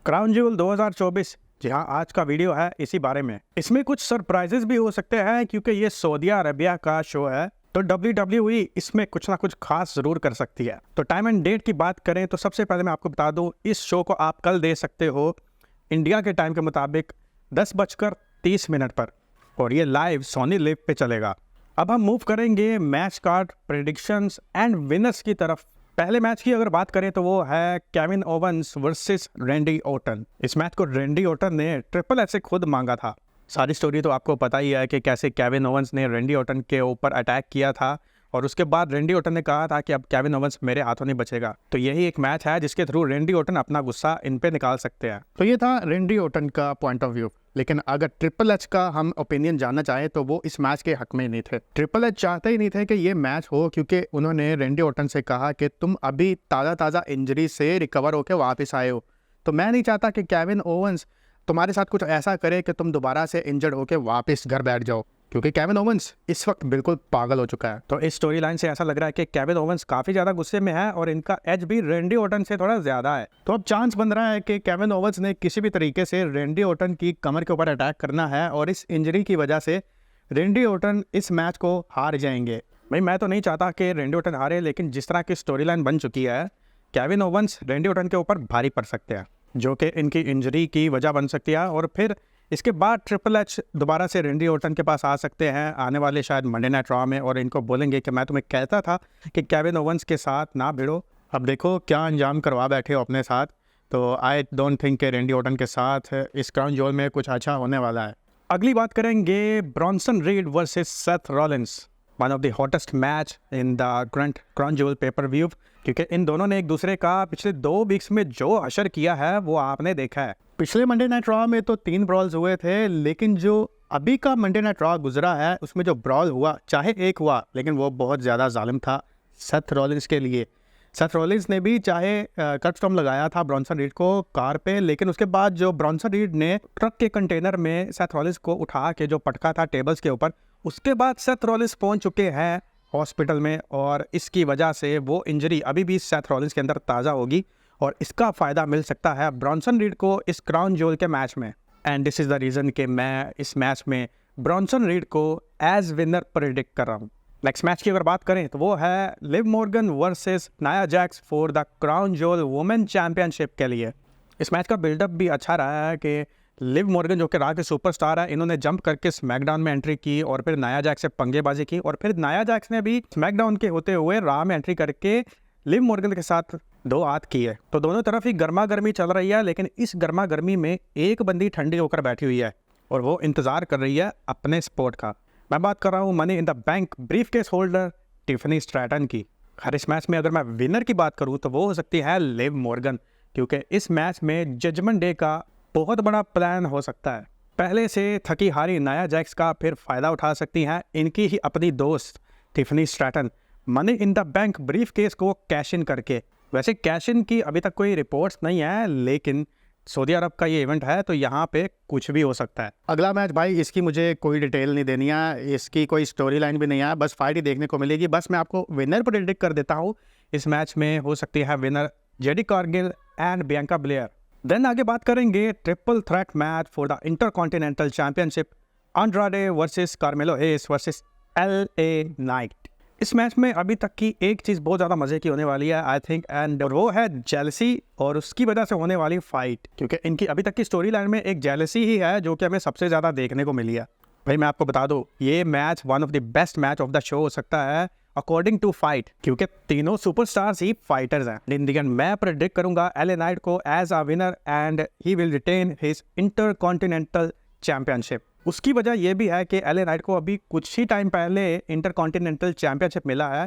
Crown jewel 2024, जी हाँ, आज का वीडियो है इसी बारे में। इसमें कुछ सरप्राइजेस भी हो सकते हैं क्योंकि ये सऊदी अरबिया का शो है, तो WWE इसमें कुछ ना कुछ खास जरूर कर सकती है। तो टाइम एंड डेट की बात करें तो सबसे पहले मैं आपको बता दूं, इस शो को आप कल दे सकते हो इंडिया के टाइम के मुताबिक 10:30 पर, और ये लाइव सोनी लिव पे चलेगा। अब हम मूव करेंगे match card predictions and winners की तरफ। पहले मैच की अगर बात करें तो वो है Kevin Owens versus Randy Orton. इस मैच को रैंडी ऑर्टन ने ट्रिपल एच से खुद मांगा था। सारी स्टोरी तो आपको पता ही है कि कैसे केविन ओवंस ने रैंडी ऑर्टन के ऊपर अटैक किया था और उसके बाद रैंडी ऑर्टन ने कहा था कि अब केविन ओवंस मेरे हाथों नहीं बचेगा। तो यही एक मैच है जिसके थ्रू रैंडी ऑर्टन अपना गुस्सा इन पे निकाल सकते हैं। तो ये था रैंडी ऑर्टन का पॉइंट ऑफ व्यू। लेकिन अगर ट्रिपल एच का हम ओपिनियन जानना चाहें तो वो इस मैच के हक में नहीं थे। ट्रिपल एच चाहते ही नहीं थे कि ये मैच हो, क्योंकि उन्होंने रैंडी ऑर्टन से कहा कि तुम अभी ताज़ा इंजरी से रिकवर होकर वापस आए हो, तो मैं नहीं चाहता कि केविन ओवंस तुम्हारे साथ कुछ ऐसा करे कि तुम दोबारा से इंजर्ड होकर वापस घर बैठ जाओ, क्योंकि केविन ओवंस इस वक्त बिल्कुल पागल हो चुका है। तो इस स्टोरी लाइन से ऐसा लग रहा है कि केविन ओवंस काफ़ी ज़्यादा गुस्से में है और इनका एज भी रैंडी ऑर्टन से थोड़ा ज़्यादा है। तो अब चांस बन रहा है कि केविन ओवंस ने किसी भी तरीके से रैंडी ऑर्टन की कमर के ऊपर अटैक करना है और इस इंजरी की वजह से रैंडी ऑर्टन इस मैच को हार जाएंगे। भाई मैं तो नहीं चाहता कि रैंडी ऑर्टन हारे, लेकिन जिस तरह की स्टोरी लाइन बन चुकी है, केविन ओवंस रैंडी ऑर्टन के ऊपर भारी पड़ सकते हैं, जो कि इनकी इंजरी की वजह बन सकती है। और फिर इसके बाद ट्रिपल एच दोबारा से रैंडी ऑर्टन के पास आ सकते हैं आने वाले शायद मंडे नाइट रॉ में, और इनको बोलेंगे कि मैं तुम्हें कहता था कि केविन ओवंस के साथ ना भिड़ो, अब देखो क्या अंजाम करवा बैठे हो अपने साथ। तो आई डोंट थिंक कि रैंडी ऑर्टन के साथ इस क्राउन ज्यूल में कुछ अच्छा होने वाला है। अगली बात करेंगे Bronson read versus Seth Rollins, one of the hottest match in the crown jewel pay per view, क्योंकि इन दोनों ने एक दूसरे का पिछले 2 वीक्स में जो असर किया है वो आपने देखा है। पिछले मंडे नाइट रॉ में तो 3 ब्रॉल्स हुए थे, लेकिन जो अभी का मंडे नाइट रॉ गुजरा है उसमें जो ब्रॉल हुआ, चाहे एक हुआ, लेकिन वो बहुत ज़्यादा जालिम था सेथ रॉलिंस के लिए। सेथ रॉलिंस ने भी चाहे कट स्टॉर्म लगाया था ब्रॉन्सन रीड को कार पे, लेकिन उसके बाद जो ब्रॉन्सन रीड ने ट्रक के कंटेनर में सेथ रॉलिंस को उठा के जो पटका था टेबल्स के ऊपर, उसके बाद सेथ रॉलिंस पहुंच चुके हैं हॉस्पिटल में, और इसकी वजह से वो इंजरी अभी भी सेथ रॉलिंस के अंदर ताज़ा होगी और इसका फ़ायदा मिल सकता है ब्रॉन्सन रीड को इस क्राउन ज्यूल के मैच में। And this is the reason कि मैं इस मैच में ब्रॉन्सन रीड को एज विनर प्रेडिक्ट कर रहा हूँ। नेक्स्ट मैच की अगर बात करें तो वो है Liv Morgan versus Nia Jax for the crown jewel women championship के लिए। इस मैच का बिल्डअप भी अच्छा रहा है कि लिव मॉर्गन जो कि रॉ के सुपरस्टार है, इन्होंने जंप करके स्मैकडाउन में एंट्री की और फिर नाया जैक्स से पंगेबाजी की, और फिर नाया जैक्स ने भी स्मैकडाउन के होते हुए रॉ में एंट्री करके लिव मॉर्गन के साथ 2 हाथ किए। तो दोनों तरफ ही गर्मा गर्मी चल रही है, लेकिन इस गर्मा गर्मी में एक बंदी ठंडी होकर बैठी हुई है और वो इंतज़ार कर रही है अपने स्पोर्ट का। मैं बात कर रहा हूँ money in the bank brief case holder Tiffany Stratton की। हर इस मैच में अगर मैं विनर की बात करूँ तो वो हो सकती है लिव मॉर्गन, क्योंकि इस मैच में जजमेंट डे का बहुत बड़ा प्लान हो सकता है। पहले से थकी हारी नाया जैक्स का फिर फ़ायदा उठा सकती हैं इनकी ही अपनी दोस्त Tiffany Stratton money in the bank brief case को कैश इन करके। वैसे कैश इन की अभी तक कोई रिपोर्ट्स नहीं है, लेकिन सऊदी अरब का ये इवेंट है तो यहाँ पे कुछ भी हो सकता है। अगला मैच भाई, इसकी मुझे कोई डिटेल नहीं देनी है, इसकी कोई स्टोरी लाइन भी नहीं है, बस फाइट ही देखने को मिलेगी। बस मैं आपको विनर प्रेडिक्ट कर देता हूँ। इस मैच में हो सकती है winner JD Cargill and Bianca Belair. Then आगे बात करेंगे triple threat match for the intercontinental championship, Andrade versus Carmelo Hayes versus LA Knight. इस मैच में अभी तक की एक चीज़ बहुत ज़्यादा मज़े की होने वाली है आई थिंक, एंड वो है जेलसी और उसकी वजह से होने वाली फाइट, क्योंकि इनकी अभी तक की स्टोरी लाइन में एक जेलसी ही है जो कि हमें सबसे ज़्यादा देखने को मिली है। भाई मैं आपको बता दूँ, ये match one of the best match of the show हो सकता है अकॉर्डिंग टू फाइट, क्योंकि तीनों सुपरस्टार्स ही फाइटर्स हैं। इन दी एंड मैं प्रेडिक्ट करूंगा LA नाइट को as a winner and he will retain his intercontinental championship. उसकी वजह यह भी है कि LA नाइट को अभी कुछ ही टाइम पहले इंटरकॉन्टिनेंटल चैंपियनशिप मिला है,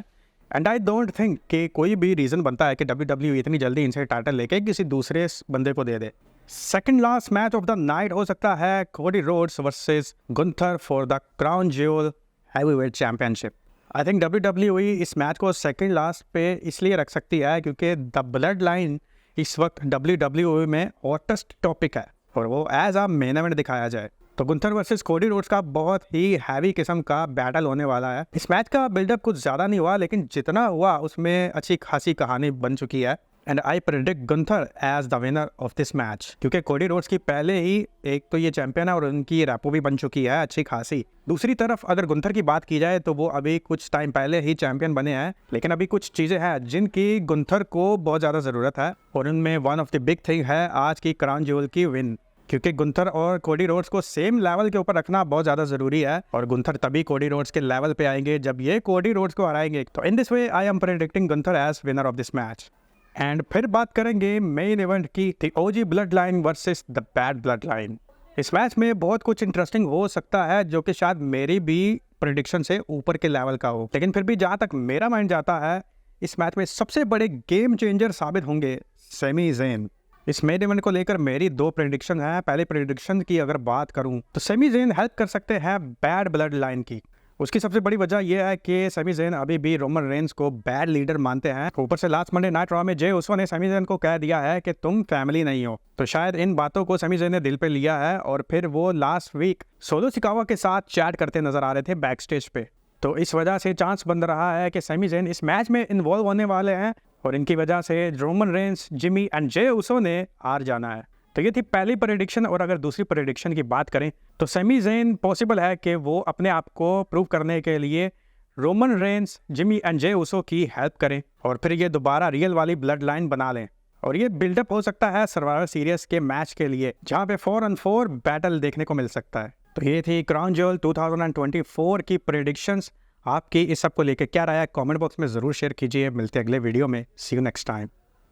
एंड आई डोंट थिंक कि कोई भी रीज़न बनता है कि WWE इतनी जल्दी इनसे टाइटल लेके किसी दूसरे बंदे को दे दे। Second last match of the night हो सकता है Cody Rhodes versus Gunther for the crown jewel heavyweight championship. I think WWE इस मैच को सेकंड लास्ट पे इसलिए रख सकती है क्योंकि द ब्लड लाइन इस वक्त WWE में हॉटेस्ट टॉपिक है और वो एज अ मेन इवेंट दिखाया जाए। तो गुंथर वर्सेस कोडी रोड्स का बहुत ही हैवी किस्म का बैटल होने वाला है। इस मैच का बिल्डअप कुछ ज़्यादा नहीं हुआ, लेकिन जितना हुआ उसमें अच्छी खासी कहानी बन चुकी है। And I predict Gunther as the winner of this match, क्योंकि कोडी रोड्स की पहले ही एक तो ये चैंपियन है और उनकी रैपो भी बन चुकी है अच्छी खासी। दूसरी तरफ अगर गुंथर की बात की जाए तो वो अभी कुछ टाइम पहले ही चैंपियन बने हैं, लेकिन अभी कुछ चीज़ें हैं जिनकी गुंथर को बहुत ज़्यादा ज़रूरत है, और उनमें one of the big thing है आज की क्राउन ज्वेल की विन, क्योंकि गुंथर और कोडी रोड्स को सेम लेवल के ऊपर रखना बहुत ज़्यादा ज़रूरी है, और गुंथर तभी कोडी रोड्स के लेवल पे आएंगे जब ये कोडी रोड्स को हराएंगे। तो in this way I am predicting Gunther as winner of this match. And फिर बात करेंगे मेन इवेंट की, the OG bloodline versus the bad bloodline. इस मैच में बहुत कुछ इंटरेस्टिंग हो सकता है जो कि शायद मेरी भी प्रेडिक्शन से ऊपर के लेवल का हो, लेकिन फिर भी जहाँ तक मेरा माइंड जाता है इस मैच में सबसे बड़े गेम चेंजर साबित होंगे सैमी ज़ेन। इस मेन इवेंट को लेकर मेरी दो प्रेडिक्शन है। पहले प्रेडिक्शन की अगर बात करूं तो सैमी ज़ेन हेल्प कर सकते हैं बैड ब्लड लाइन की। उसकी सबसे बड़ी वजह यह है कि सैमी ज़ेन अभी भी रोमन रेंस को बैड लीडर मानते हैं। ऊपर से लास्ट मंडे नाइट रॉ में जे उसो ने सैमी ज़ेन को कह दिया है कि तुम फैमिली नहीं हो, तो शायद इन बातों को सैमी ज़ेन ने दिल पे लिया है और फिर वो लास्ट वीक सोलो सिकावा के साथ चैट करते नजर आ रहे थे बैक स्टेज पे। तो इस वजह से चांस बन रहा है कि सैमी ज़ेन इस मैच में इन्वॉल्व होने वाले हैं और इनकी वजह से रोमन रेंस, जिमी एंड जे उसो ने हार जाना है। तो ये थी पहली प्रेडिक्शन। और अगर दूसरी प्रेडिक्शन की बात करें तो सैमी ज़ेन पॉसिबल है कि वो अपने आप को प्रूव करने के लिए रोमन रेंस, जिमी एंड जे उसो की हेल्प करें और फिर ये दोबारा रियल वाली ब्लड लाइन बना लें, और ये बिल्डअप हो सकता है सर्वाइवर सीरीज के मैच के लिए जहाँ पे 4-on-4 बैटल देखने को मिल सकता है। तो ये थी क्राउन ज्वेल 2024 की प्रेडिक्शंस। आपकी इस सब को लेकर क्या राय है कमेंट बॉक्स में ज़रूर शेयर कीजिए। मिलते हैं अगले वीडियो में। सी यू नेक्स्ट टाइम।